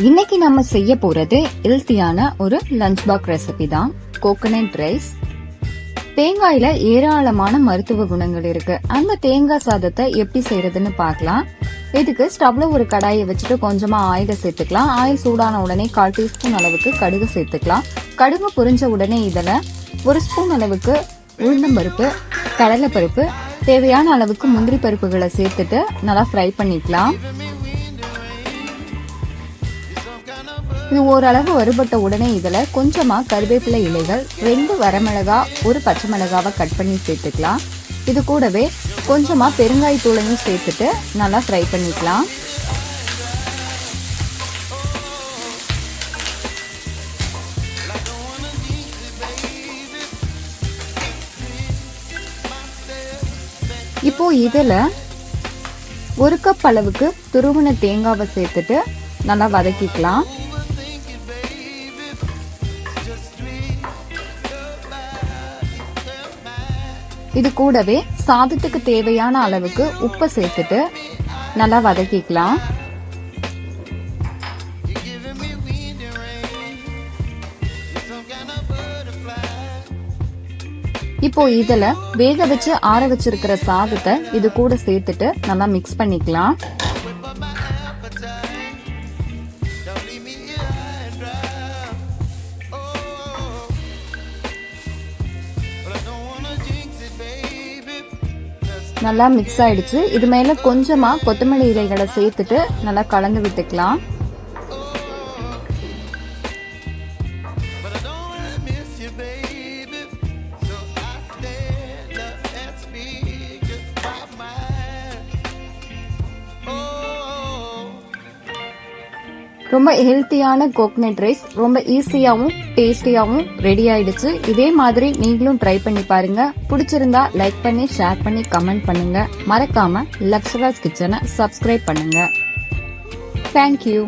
இன்னைக்கு நம்ம செய்ய போறது ஹெல்த்தியான ஒரு லஞ்ச் பாக்ஸ் ரெசிபி தான். Coconut rice. தேங்காயில ஏராளமான மருத்துவ குணங்கள் இருக்கு. அந்த தேங்காய் சாதத்தை எப்படி செய்யறதுன்னு பார்க்கலாம். இதுக்கு ஸ்டவ்ல ஒரு கடாயை வச்சுட்டு கொஞ்சமா ஆயில சேர்த்துக்கலாம். ஆயில் சூடான உடனே 1/4 டீஸ்பூன் அளவுக்கு கடுகு சேர்த்துக்கலாம். கடுகு பொரிஞ்ச உடனே இதுல 1 ஸ்பூன் அளவுக்கு உளுந்தம்பருப்பு, கடலைப்பருப்பு, தேவையான அளவுக்கு முந்திரி பருப்புகளை சேர்த்துட்டு நல்லா ஃப்ரை பண்ணிக்கலாம். இது ஓரளவு வறுபட்ட உடனே இதுல கொஞ்சமா கருவேப்பிலை இலைகள், 2 வரமிளகா, 1 பச்சை மிளகாவை கட் பண்ணி சேர்த்துக்கலாம். இது கூடவே கொஞ்சமா பெருங்காயத்தூளையும் சேர்த்துட்டு நல்லா ஃப்ரை பண்ணிக்கலாம். இப்போ இதுல 1 கப் அளவுக்கு துருவின தேங்காவை சேர்த்துட்டு நல்லா வதக்கிக்கலாம். இது கூடவே சாதத்துக்கு தேவையான அளவுக்கு உப்பு சேர்த்துட்டு நல்லா வதக்கிக்கலாம். இப்போ இதுல வேக வச்சு ஆற வச்சிருக்கிற சாதத்தை இது கூட சேர்த்துட்டு நல்லா மிக்ஸ் பண்ணிக்கலாம். நல்லா மிக்ஸ் ஆயிடுச்சு. இது மேல கொஞ்சமா கொத்தமல்லி இலைகளை சேர்த்துட்டு நல்லா கலந்து விட்டுக்கலாம். ரொம்ப ஹெல்த்தியான கோகனட் ரைஸ் ரொம்ப ஈஸியாவும் டேஸ்டியாவும் ரெடி ஆயிடுச்சு. இதே மாதிரி நீங்களும் ட்ரை பண்ணி பாருங்க. பிடிச்சிருந்தா லைக் பண்ணி, ஷேர் பண்ணி, கமெண்ட் பண்ணுங்க. மறக்காம லக்ஷராஜ் கிச்சனை சப்ஸ்கிரைப் பண்ணுங்க. தேங்க்யூ.